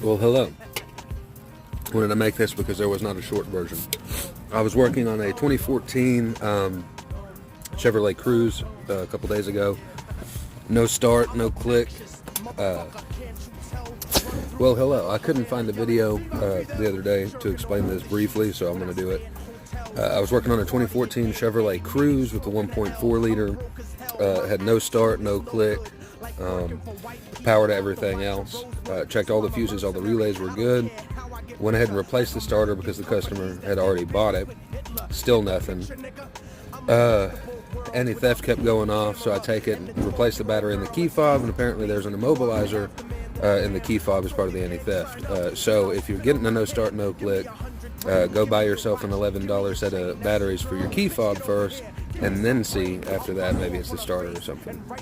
Well, hello. Wanted to make this because there was not a short version. I was working on a 2014 Chevrolet Cruze a couple days ago. No start, no click. Well, hello. I couldn't find a video the other day to explain this briefly, so I'm going to do it. I was working on a 2014 Chevrolet Cruze with a 1.4 liter. Had no start, no click. Power to everything else. Checked all the fuses, all the relays were good. Went ahead and replaced the starter because the customer had already bought it. Still nothing. Anti-theft kept going off, so I take it and replace the battery in the key fob, and apparently there's an immobilizer in the key fob as part of the anti-theft. So if you're getting a no start, no click, go buy yourself an $11 set of batteries for your key fob first, and then see after that maybe it's the starter or something.